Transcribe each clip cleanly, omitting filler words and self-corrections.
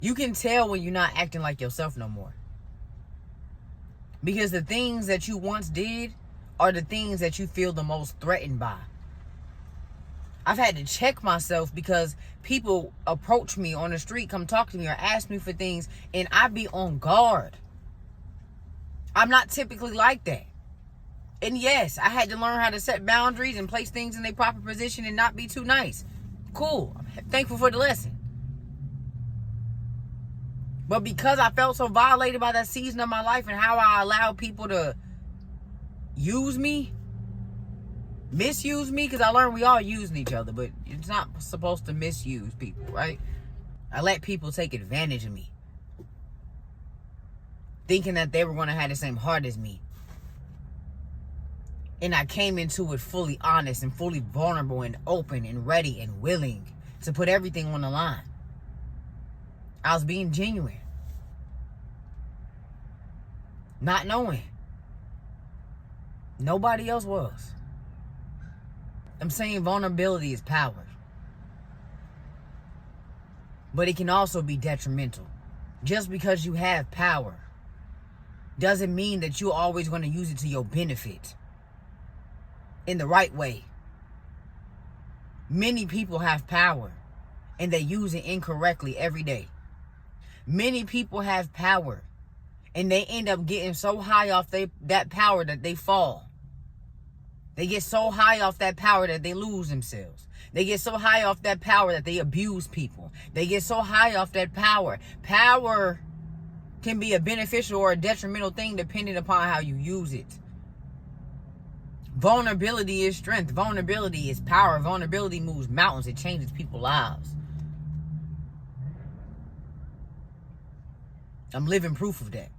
You can tell when you're not acting like yourself no more. Because the things that you once did are the things that you feel the most threatened by. I've had to check myself because people approach me on the street, come talk to me or ask me for things, and I be on guard. I'm not typically like that. And yes, I had to learn how to set boundaries and place things in their proper position and not be too nice. Cool. I'm thankful for the lesson. But because I felt so violated by that season of my life and how I allowed people to use me, misuse me, because I learned we all using each other, but it's not supposed to misuse people, right? I let people take advantage of me, thinking that they were going to have the same heart as me. And I came into it fully honest and fully vulnerable and open and ready and willing to put everything on the line. I was being genuine. Not knowing. Nobody else was. I'm saying vulnerability is power. But it can also be detrimental. Just because you have power doesn't mean that you're always going to use it to your benefit. In the right way. Many people have power and they use it incorrectly every day. Many people have power and they end up getting so high off that power that they fall. They get so high off that power that they lose themselves. They get so high off that power that they abuse people. They get so high off that power. Power can be a beneficial or a detrimental thing depending upon how you use it. Vulnerability is strength. Vulnerability is power. Vulnerability moves mountains. It changes people's lives. I'm living proof of that.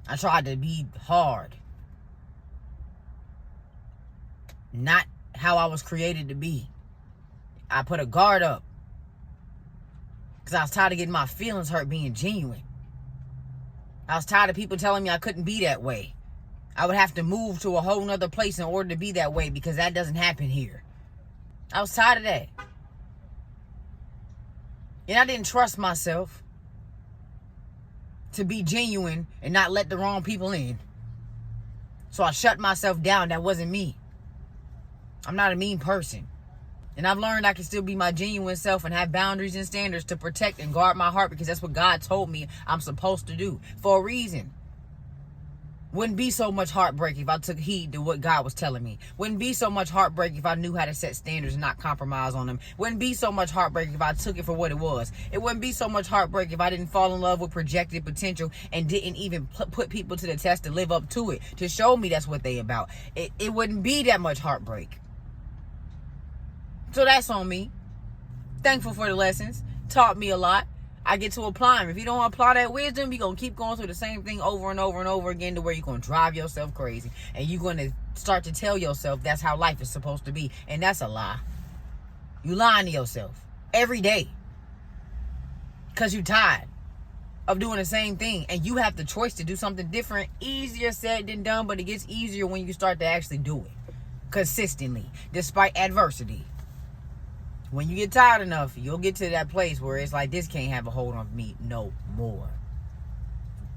I tried to be hard. Not how I was created to be. I put a guard up. Because I was tired of getting my feelings hurt being genuine. I was tired of people telling me I couldn't be that way. I would have to move to a whole nother place in order to be that way because that doesn't happen here. I was tired of that. And I didn't trust myself to be genuine and not let the wrong people in. So I shut myself down. That wasn't me. I'm not a mean person. And I've learned I can still be my genuine self and have boundaries and standards to protect and guard my heart because that's what God told me I'm supposed to do for a reason. Wouldn't be so much heartbreak if I took heed to what God was telling me. Wouldn't be so much heartbreak if I knew how to set standards and not compromise on them. Wouldn't be so much heartbreak if I took it for what it was. It wouldn't be so much heartbreak if I didn't fall in love with projected potential and didn't even put people to the test to live up to it, to show me that's what they about. It wouldn't be that much heartbreak. So that's on me. Thankful for the lessons. Taught me a lot. I get to apply them. If you don't apply that wisdom, you're going to keep going through the same thing over and over and over again to where you're going to drive yourself crazy. And you're going to start to tell yourself that's how life is supposed to be. And that's a lie. You lying to yourself every day. Because you're tired of doing the same thing. And you have the choice to do something different. Easier said than done, but it gets easier when you start to actually do it. Consistently. Despite adversity. When you get tired enough, you'll get to that place where it's like, this can't have a hold on me no more.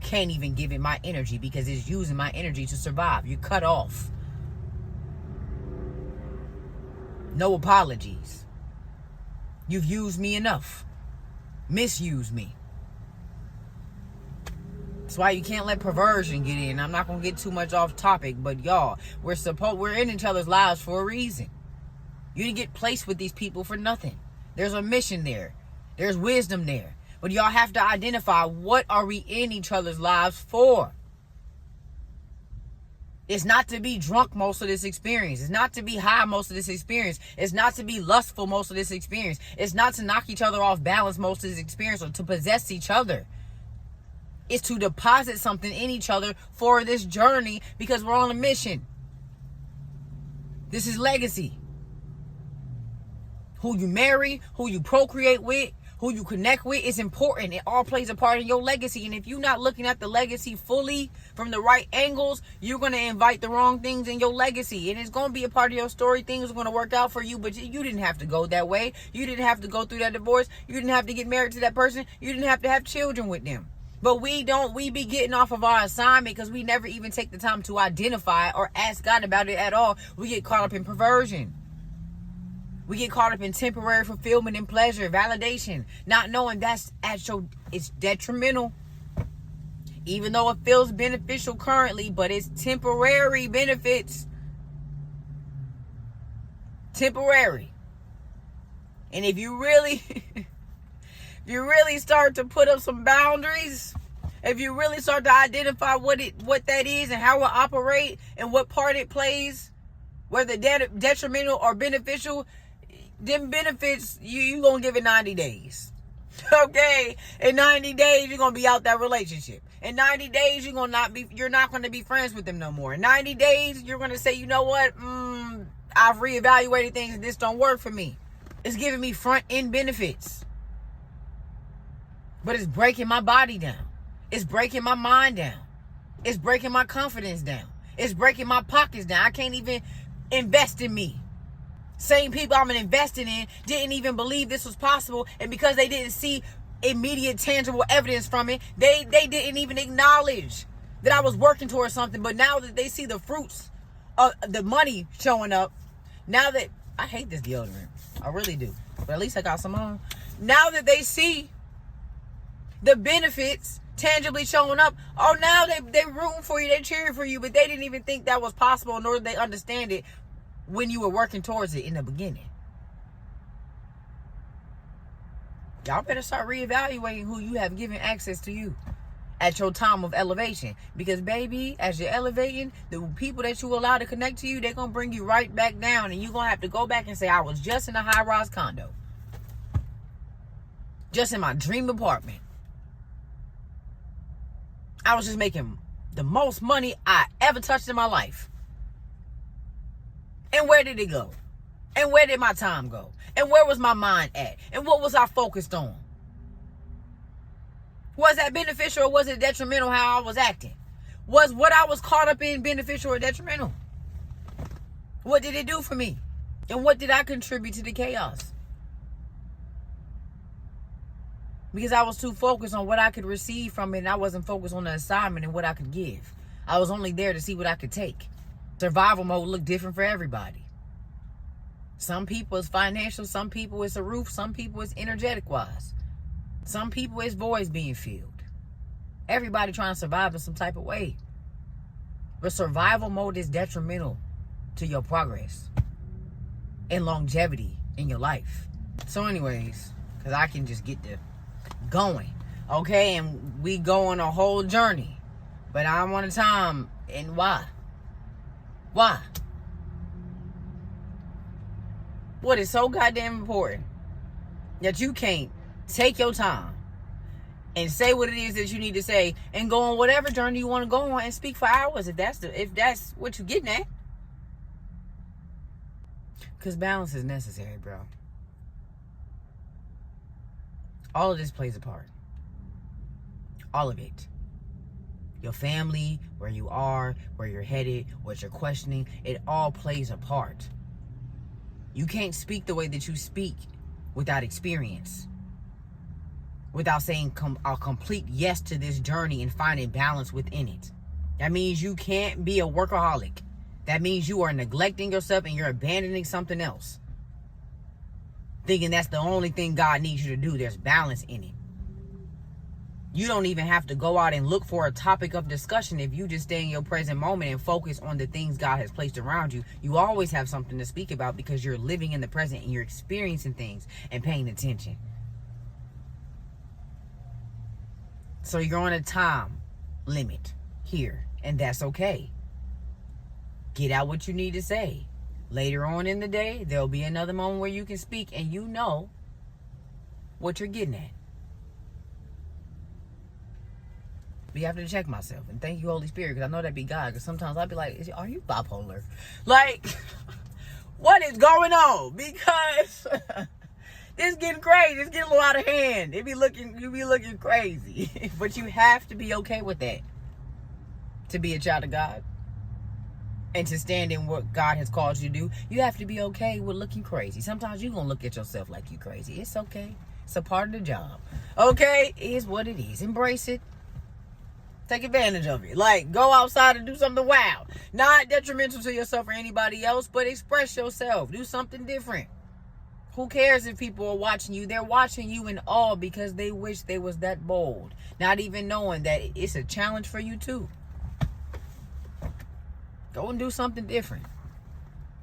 Can't even give it my energy because it's using my energy to survive. You're cut off. No apologies. You've used me enough. Misused me. That's why you can't let perversion get in. I'm not going to get too much off topic, but y'all, we're in each other's lives for a reason. You didn't get placed with these people for nothing. There's a mission there. There's wisdom there. But y'all have to identify, what are we in each other's lives for? It's not to be drunk most of this experience. It's not to be high most of this experience. It's not to be lustful most of this experience. It's not to knock each other off balance most of this experience or to possess each other. It's to deposit something in each other for this journey because we're on a mission. This is legacy. Who you marry, who you procreate with, who you connect with is important. It all plays a part in your legacy. And if you're not looking at the legacy fully from the right angles, you're going to invite the wrong things in your legacy. And it's going to be a part of your story. Things are going to work out for you, but you didn't have to go that way. You didn't have to go through that divorce. You didn't have to get married to that person. You didn't have to have children with them. But we be getting off of our assignment because we never even take the time to identify or ask God about it at all. We get caught up in perversion. We get caught up in temporary fulfillment and pleasure, validation, not knowing it's detrimental. Even though it feels beneficial currently, but it's temporary benefits. Temporary. And if you really, start to put up some boundaries, if you really start to identify what that is and how it operates and what part it plays, whether detrimental or beneficial, them benefits, you gonna give it 90 days. Okay? In 90 days, you're gonna be out that relationship. In 90 days, you're not gonna be friends with them no more. In 90 days, you're gonna say, you know what? I've reevaluated things and this don't work for me. It's giving me front end benefits. But it's breaking my body down. It's breaking my mind down. It's breaking my confidence down. It's breaking my pockets down. I can't even invest in me. Same people I'm investing in didn't even believe this was possible. And because they didn't see immediate tangible evidence from it, they didn't even acknowledge that I was working towards something. But now that they see the fruits of the money showing up, now that I hate this deodorant, I really do, but at least I got some on. Now that they see the benefits tangibly showing up, oh, now they rooting for you, they cheering for you, but they didn't even think that was possible, nor did they understand it when you were working towards it in the beginning. Y'all better start reevaluating who you have given access to you at your time of elevation. Because, baby, as you're elevating, the people that you allow to connect to you, they're going to bring you right back down. And you're going to have to go back and say, I was just in a high-rise condo. Just in my dream apartment. I was just making the most money I ever touched in my life. And where did it go? And where did my time go? And where was my mind at? And what was I focused on? Was that beneficial or was it detrimental how I was acting? Was what I was caught up in beneficial or detrimental? What did it do for me? And what did I contribute to the chaos? Because I was too focused on what I could receive from it and I wasn't focused on the assignment and what I could give. I was only there to see what I could take. Survival mode look different for everybody. Some people it's financial, some people it's a roof, some people it's energetic wise. Some people it's voids being filled. Everybody trying to survive in some type of way. But survival mode is detrimental to your progress and longevity in your life. So anyways, because I can just get to going, okay? And we go on a whole journey. But I want a time. And why? Why? What is so goddamn important that you can't take your time and say what it is that you need to say and go on whatever journey you want to go on and speak for hours if that's what you're getting at? Because balance is necessary, bro. All of this plays a part. All of it. Your family, where you are, where you're headed, what you're questioning, it all plays a part. You can't speak the way that you speak without experience. Without saying a complete yes to this journey and finding balance within it. That means you can't be a workaholic. That means you are neglecting yourself and you're abandoning something else. Thinking that's the only thing God needs you to do. There's balance in it. You don't even have to go out and look for a topic of discussion if you just stay in your present moment and focus on the things God has placed around you. You always have something to speak about because you're living in the present and you're experiencing things and paying attention. So you're on a time limit here, and that's okay. Get out what you need to say. Later on in the day, there'll be another moment where you can speak and you know what you're getting at. But you have to check myself. And thank you, Holy Spirit, because I know that be God. Because sometimes I'll be like, are you bipolar? Like, what is going on? Because It's getting crazy. It's getting a little out of hand. You be looking crazy. But you have to be okay with that. To be a child of God. And to stand in what God has called you to do. You have to be okay with looking crazy. Sometimes you're going to look at yourself like you crazy. It's okay. It's a part of the job. Okay? It is what it is. Embrace it. Take advantage of it. Like, go outside and do something wild. Not detrimental to yourself or anybody else, but express yourself. Do something different. Who cares if people are watching you? They're watching you in awe because they wish they was that bold. Not even knowing that it's a challenge for you too. Go and do something different.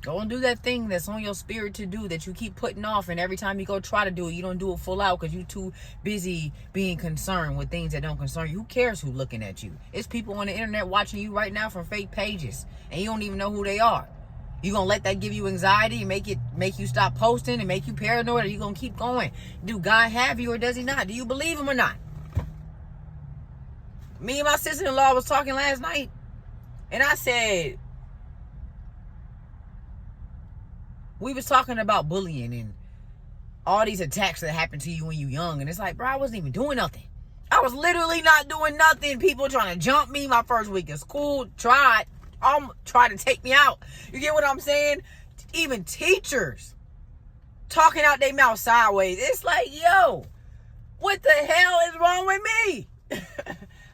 Go and do that thing that's on your spirit to do that you keep putting off, and every time you go try to do it, you don't do it full out because you're too busy being concerned with things that don't concern you. Who cares who's looking at you? It's people on the internet watching you right now from fake pages, and you don't even know who they are. You gonna let that give you anxiety and make you stop posting and make you paranoid, or you gonna keep going? Do God have you or does he not? Do you believe him or not? Me and my sister-in-law was talking last night, and I said, we was talking about bullying and all these attacks that happen to you when you're young. And it's like, bro, I wasn't even doing nothing. I was literally not doing nothing. People trying to jump me my first week of school. Tried to take me out. You get what I'm saying? Even teachers talking out their mouth sideways. It's like, yo, what the hell is wrong with me?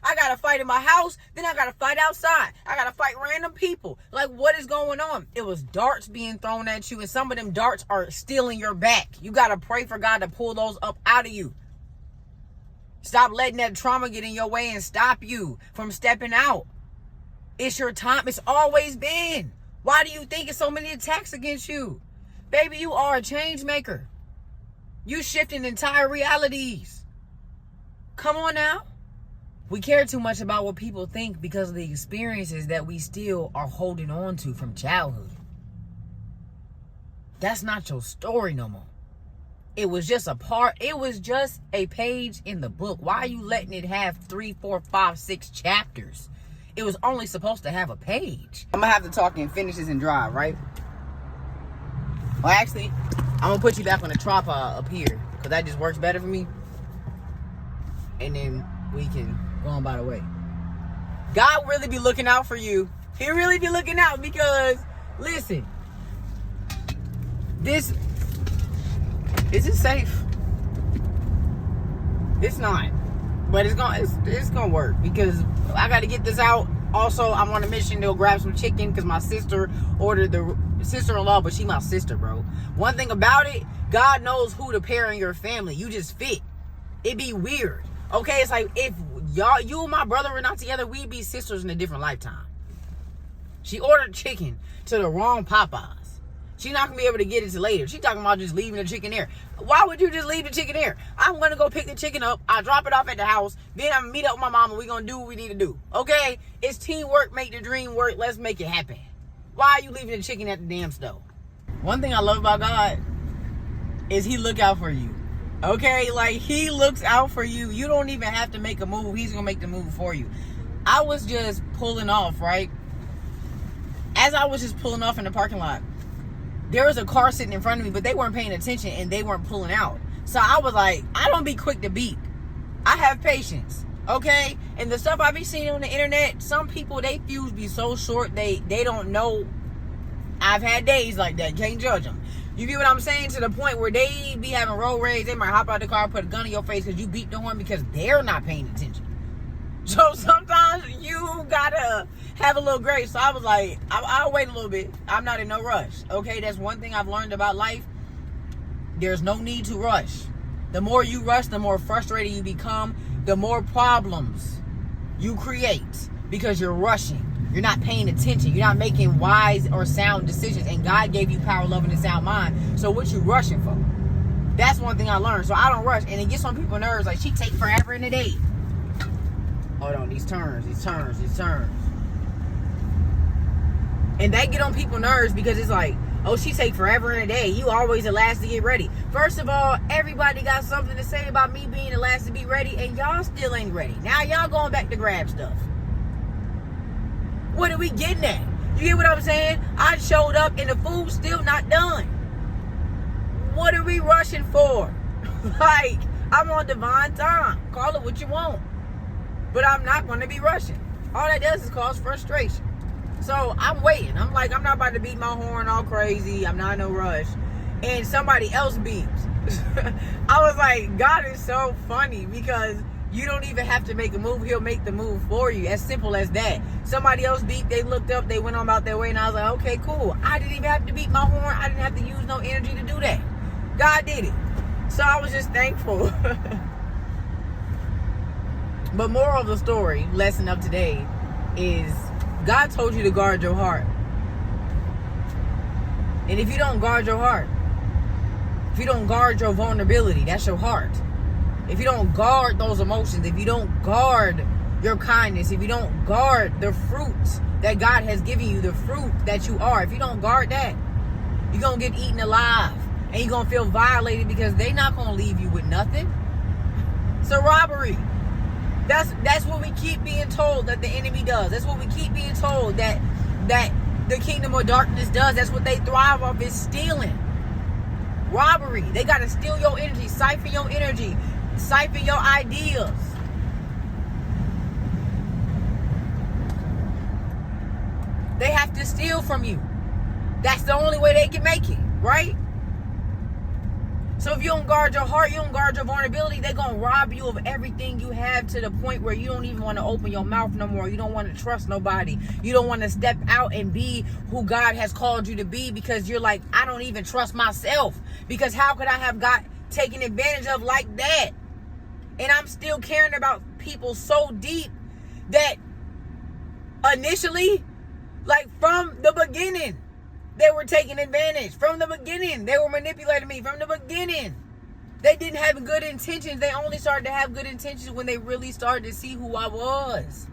I got to fight in my house. Then I got to fight outside. I got to fight random people. Like, what is going on? It was darts being thrown at you. And some of them darts are stealing your back. You got to pray for God to pull those up out of you. Stop letting that trauma get in your way and stop you from stepping out. It's your time. It's always been. Why do you think it's so many attacks against you? Baby, you are a change maker. You shifting entire realities. Come on now. We care too much about what people think because of the experiences that we still are holding on to from childhood. That's not your story no more. It was just a page in the book. Why are you letting it have 3, 4, 5, 6 chapters? It was only supposed to have a page. I'm gonna have to talk and finish this and drive, right? Well, actually, I'm gonna put you back on the tripod up here because that just works better for me. And then we can go on by the way. God really be looking out for you. He really be looking out because, listen, is it safe? It's not, but it's gonna work because I got to get this out. Also, I'm on a mission to go grab some chicken because my sister ordered the sister-in-law, but she my sister, bro. One thing about it, God knows who to pair in your family. You just fit. It be weird. Okay, it's like if you and my brother were not together, we'd be sisters in a different lifetime. She ordered chicken to the wrong Popeyes. She's not going to be able to get it till later. She's talking about just leaving the chicken there. Why would you just leave the chicken there? I'm going to go pick the chicken up. I drop it off at the house. Then I'm going to meet up with my mama. We're going to do what we need to do. Okay? It's teamwork. Make the dream work. Let's make it happen. Why are you leaving the chicken at the damn stove? One thing I love about God is he look out for you. Okay? Like, he looks out for you. You don't even have to make a move. He's going to make the move for you. I was just pulling off, right? As I was just pulling off in the parking lot, there was a car sitting in front of me, but they weren't paying attention and they weren't pulling out. So I was like, I don't be quick to beep. I have patience. Okay? And the stuff I be seeing on the internet, some people, they fuse be so short, they don't know. I've had days like that. Can't judge them. You get what I'm saying? To the point where they be having road rage. They might hop out the car, put a gun in your face because you beat the horn because they're not paying attention. So sometimes you gotta have a little grace. So I was like, I'll wait a little bit. I'm not in no rush. Okay, that's one thing I've learned about life. There's no need to rush. The more you rush, the more frustrated you become. The more problems you create because you're rushing. You're not paying attention. You're not making wise or sound decisions. And God gave you power, love, and a sound mind. So what you rushing for? That's one thing I learned. So I don't rush. And it gets on people's nerves. Like, she take forever in the day. Hold on, these turns. And that get on people's nerves because it's like, oh, she take forever in a day. You always the last to get ready. First of all, everybody got something to say about me being the last to be ready, and y'all still ain't ready. Now y'all going back to grab stuff. What are we getting at? You get what I'm saying? I showed up and the food's still not done. what are we rushing for? Like, I'm on divine time. Call it what you want. But I'm not going to be rushing. All that does is cause frustration. So I'm waiting. I'm like, I'm not about to beat my horn all crazy. I'm not in no rush. And somebody else beeps. I was like, God is so funny, because you don't even have to make a move. He'll make the move for you. As simple as that. Somebody else beeped. They looked up. They went on about their way. And I was like, okay, cool. I didn't even have to beat my horn. I didn't have to use no energy to do that. God did it. So I was just thankful. But moral of the story, lesson of today, is God told you to guard your heart. And if you don't guard your heart, if you don't guard your vulnerability, that's your heart. If you don't guard those emotions, if you don't guard your kindness, if you don't guard the fruits that God has given you, the fruit that you are, if you don't guard that, you're going to get eaten alive. And you're going to feel violated, because they're not going to leave you with nothing. It's a robbery. That's what we keep being told that the enemy does. That's what we keep being told that the kingdom of darkness does. That's what they thrive off, is stealing. Robbery. They got to steal your energy, siphon your energy, siphon your ideas. They have to steal from you. That's the only way they can make it, right? So if you don't guard your heart, you don't guard your vulnerability, they're going to rob you of everything you have, to the point where you don't even want to open your mouth no more. You don't want to trust nobody. You don't want to step out and be who God has called you to be, because you're like, I don't even trust myself. Because how could I have got taken advantage of like that? And I'm still caring about people so deep that initially, like from the beginning, they were taking advantage. From the beginning, they were manipulating me. From the beginning, they didn't have good intentions. They only started to have good intentions when they really started to see who I was.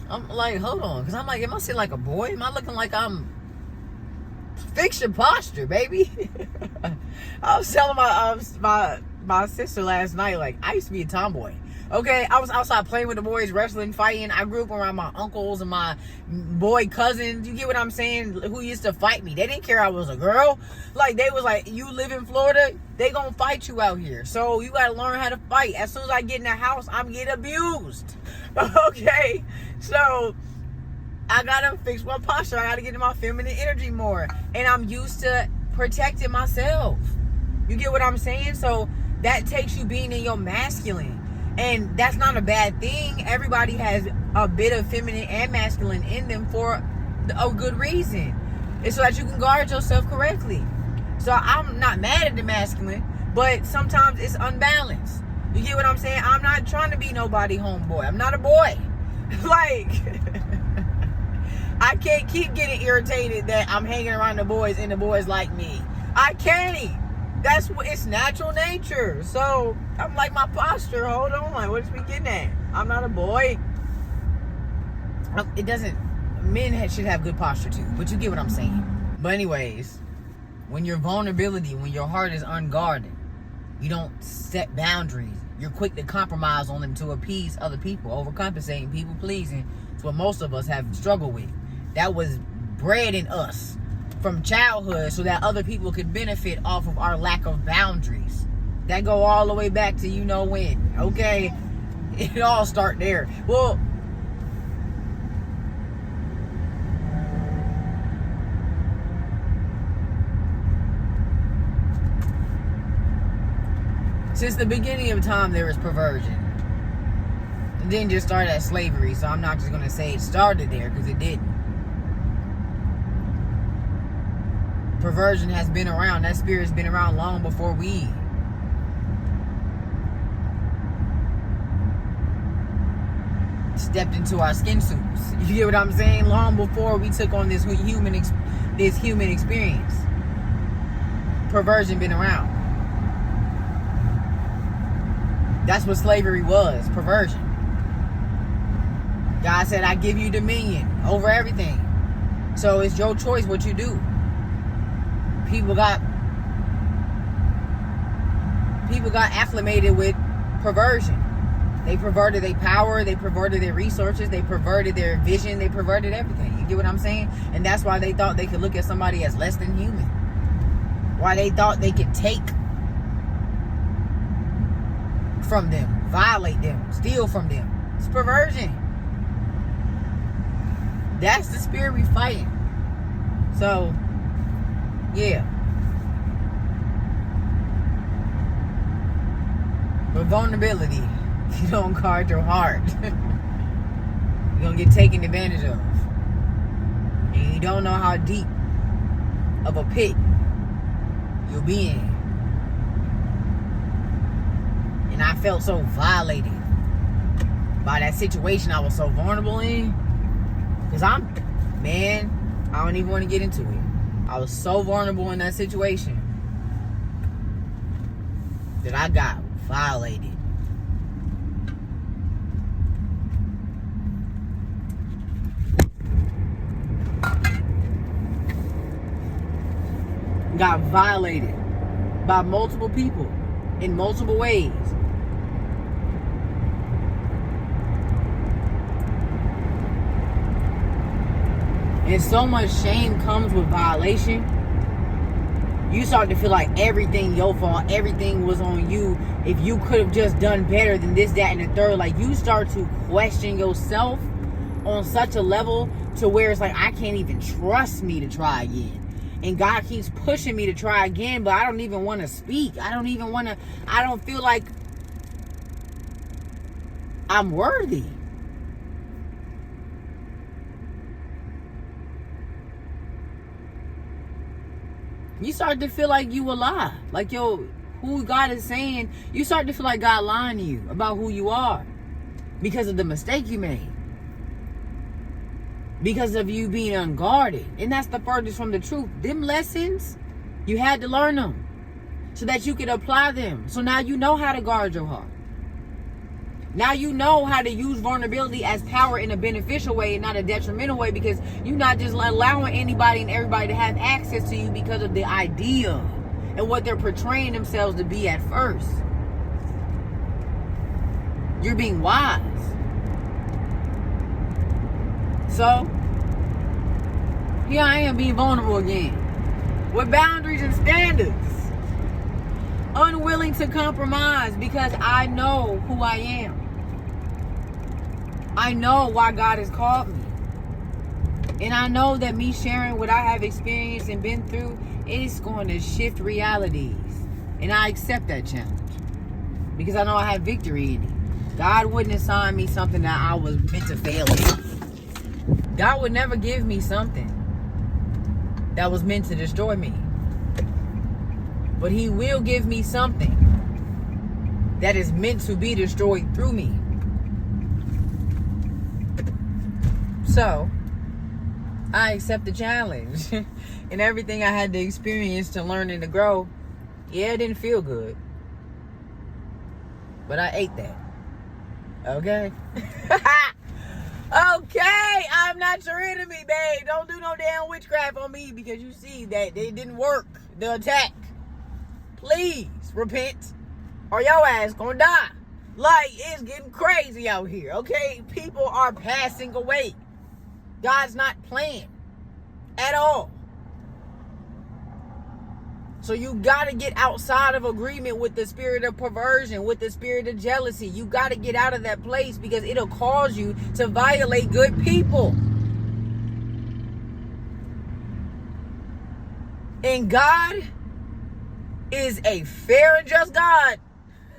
I'm like, hold on, because I'm like, am I sitting like a boy? Am I looking like I'm... Fix your posture, baby. I was telling my sister last night, like, I used to be a tomboy. Okay, I was outside playing with the boys, wrestling, fighting. I grew up around my uncles and my boy cousins. You get what I'm saying? Who used to fight me. They didn't care I was a girl. Like, they was like, you live in Florida, they gonna fight you out here. So you gotta learn how to fight. As soon as I get in the house, I'm getting abused. Okay, so I gotta fix my posture. I gotta get in my feminine energy more. And I'm used to protecting myself. You get what I'm saying? So that takes you being in your masculine. And that's not a bad thing. Everybody has a bit of feminine and masculine in them for a good reason. It's so that you can guard yourself correctly. So I'm not mad at the masculine, but sometimes it's unbalanced. You get what I'm saying? I'm not trying to be nobody homeboy. I'm not a boy. Like, I can't keep getting irritated that I'm hanging around the boys and the boys like me. I can't. That's what, it's natural nature. So I'm like, my posture, hold on, what is we getting at? I'm not a boy. It doesn't, men should have good posture too, but you get what I'm saying. But anyways, when your vulnerability, when your heart is unguarded, you don't set boundaries. You're quick to compromise on them to appease other people, overcompensating, people pleasing. It's what most of us have struggled with. That was bred in us from childhood, so that other people could benefit off of our lack of boundaries. That go all the way back to you know when. Okay, it all start there. Well, since the beginning of time, there is perversion. It didn't just start at slavery, so I'm not just going to say it started there, because it didn't. Perversion has been around. That spirit's been around long before we stepped into our skin suits. You get what I'm saying? Long before we took on this human experience. Perversion been around. That's what slavery was. Perversion. God said, I give you dominion over everything. So it's your choice what you do. People got acclimated with perversion. They perverted their power. They perverted their resources. They perverted their vision. They perverted everything. You get what I'm saying? And that's why they thought they could look at somebody as less than human. Why they thought they could take from them, violate them, steal from them. It's perversion. That's the spirit we fighting. So, yeah. But vulnerability, if you don't guard your heart, you're going to get taken advantage of. And you don't know how deep of a pit you'll be in. And I felt so violated by that situation I was so vulnerable in. Because I don't even want to get into it. I was so vulnerable in that situation that I got violated. Got violated by multiple people in multiple ways. And so much shame comes with violation. You start to feel like everything your fault, everything was on you. If you could have just done better than this, that, and the third, like you start to question yourself on such a level to where it's like, I can't even trust me to try again. And God keeps pushing me to try again, but I don't even want to speak. I don't feel like I'm worthy. You start to feel like you a lie. Like, who God is saying, you start to feel like God lying to you about who you are because of the mistake you made. Because of you being unguarded. And that's the furthest from the truth. Them lessons, you had to learn them so that you could apply them. So now you know how to guard your heart. Now you know how to use vulnerability as power in a beneficial way and not a detrimental way, because you're not just allowing anybody and everybody to have access to you because of the idea and what they're portraying themselves to be at first. You're being wise. So, here I am being vulnerable again. With boundaries and standards. Unwilling to compromise because I know who I am. I know why God has called me. And I know that me sharing what I have experienced and been through is going to shift realities. And I accept that challenge. Because I know I have victory in it. God wouldn't assign me something that I was meant to fail in. God would never give me something that was meant to destroy me. But He will give me something that is meant to be destroyed through me. So, I accept the challenge. And everything I had to experience to learn and to grow, yeah, it didn't feel good. But I ate that. Okay? Okay, I'm not your enemy, babe. Don't do no damn witchcraft on me because you see that it didn't work. The attack. Please repent or your ass gonna die. Like, it's getting crazy out here, okay? People are passing away. God's not playing at all. So you gotta get outside of agreement with the spirit of perversion, with the spirit of jealousy. You gotta get out of that place because it'll cause you to violate good people. And God is a fair and just God.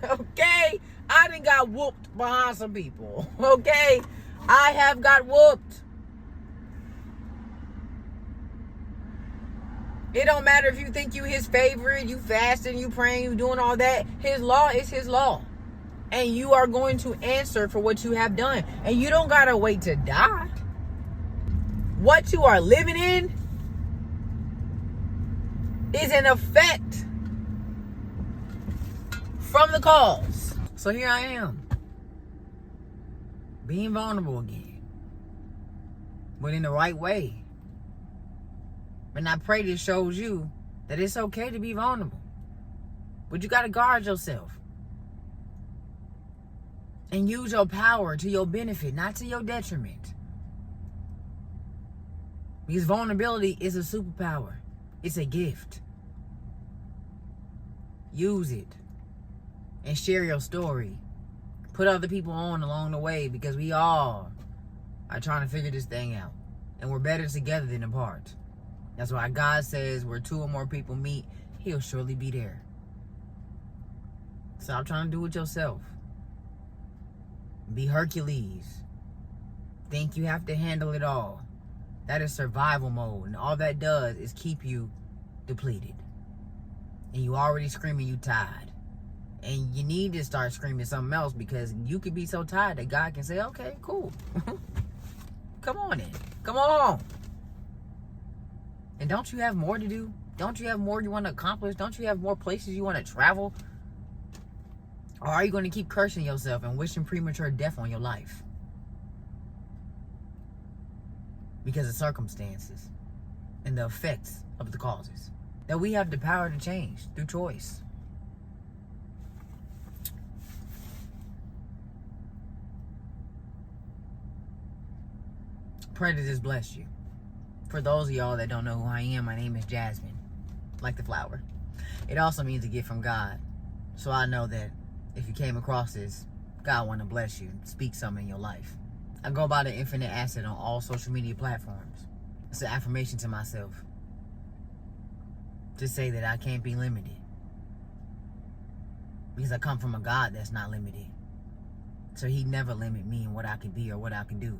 Okay? I done got whooped behind some people. Okay? I have got whooped. It don't matter if you think you His favorite, you fasting, you praying, you doing all that. His law is His law. And you are going to answer for what you have done. And you don't gotta wait to die. What you are living in is an effect from the cause. So here I am, being vulnerable again, but in the right way. And I pray this shows you that it's okay to be vulnerable. But you got to guard yourself. And use your power to your benefit, not to your detriment. Because vulnerability is a superpower. It's a gift. Use it. And share your story. Put other people on along the way, because we all are trying to figure this thing out. And we're better together than apart. That's why God says where 2 or more people meet, He'll surely be there. Stop trying to do it yourself. Be Hercules. Think you have to handle it all. That is survival mode. And all that does is keep you depleted. And you already screaming you tired. And you need to start screaming something else, because you could be so tired that God can say, okay, cool. Come on in. Come on. And don't you have more to do? Don't you have more you want to accomplish? Don't you have more places you want to travel? Or are you going to keep cursing yourself and wishing premature death on your life? Because of circumstances and the effects of the causes. That we have the power to change through choice. Pray that this bless you. For those of y'all that don't know who I am, my name is Jasmine. Like the flower. It also means a gift from God. So I know that if you came across this, God want to bless you, speak something in your life. I go by the infinite asset on all social media platforms. It's an affirmation to myself. To say that I can't be limited. Because I come from a God that's not limited. So He never limit me in what I can be or what I can do.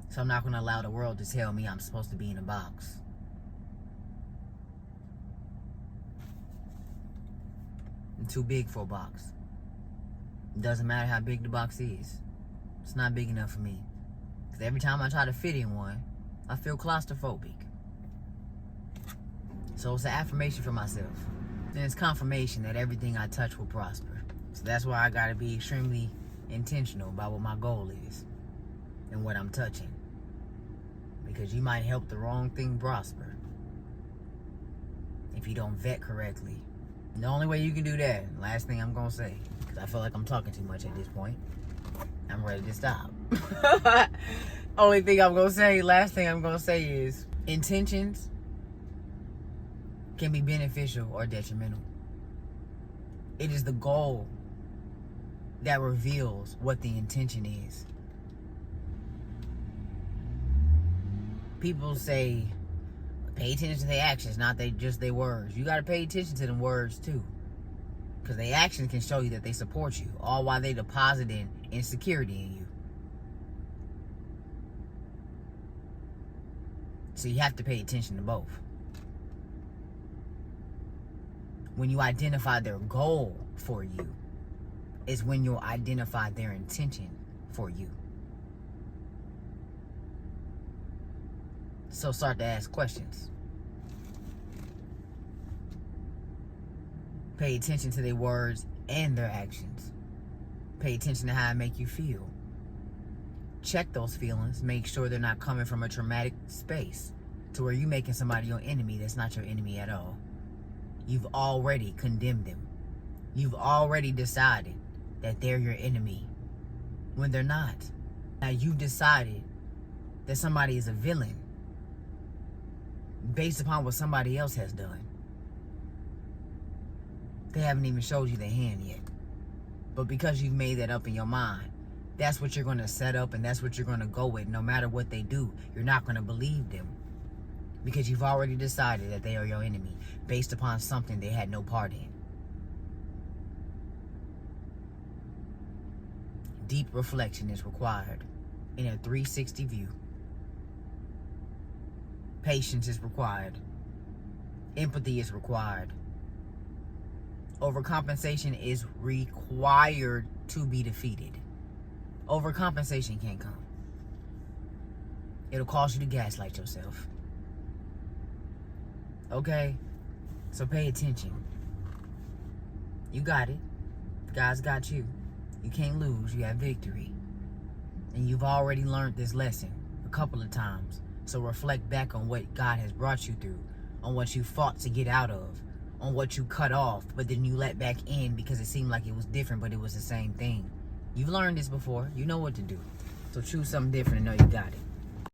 So I'm not going to allow the world to tell me I'm supposed to be in a box. I'm too big for a box. It doesn't matter how big the box is. It's not big enough for me. Because every time I try to fit in one, I feel claustrophobic. So it's an affirmation for myself. And it's confirmation that everything I touch will prosper. So that's why I got to be extremely intentional about what my goal is and what I'm touching. Because you might help the wrong thing prosper if you don't vet correctly. And the only way you can do that, last thing I'm going to say, because I feel like I'm talking too much at this point, I'm ready to stop. Only thing I'm going to say, last thing I'm going to say is intentions can be beneficial or detrimental. It is the goal that reveals what the intention is. People say, pay attention to their actions, not just their words. You got to pay attention to them words too. Because their actions can show you that they support you, all while they depositing insecurity in you. So you have to pay attention to both. When you identify their goal for you, is when you'll identify their intention for you. So start to ask questions. Pay attention to their words and their actions. Pay attention to how it make you feel. Check those feelings. Make sure they're not coming from a traumatic space to where you're making somebody your enemy that's not your enemy at all. You've already condemned them. You've already decided that they're your enemy when they're not. Now you've decided that somebody is a villain based upon what somebody else has done. They haven't even showed you their hand yet. But because you've made that up in your mind, that's what you're going to set up and that's what you're going to go with. No matter what they do, you're not going to believe them. Because you've already decided that they are your enemy based upon something they had no part in. Deep reflection is required in a 360 view. Patience is required. Empathy is required. Overcompensation is required to be defeated. Overcompensation can't come. It'll cause you to gaslight yourself. Okay? So pay attention. You got it. God's got you. You can't lose. You have victory. And you've already learned this lesson a couple of times. So reflect back on what God has brought you through, on what you fought to get out of, on what you cut off, but then you let back in because it seemed like it was different, but it was the same thing. You've learned this before. You know what to do. So choose something different and know you got it.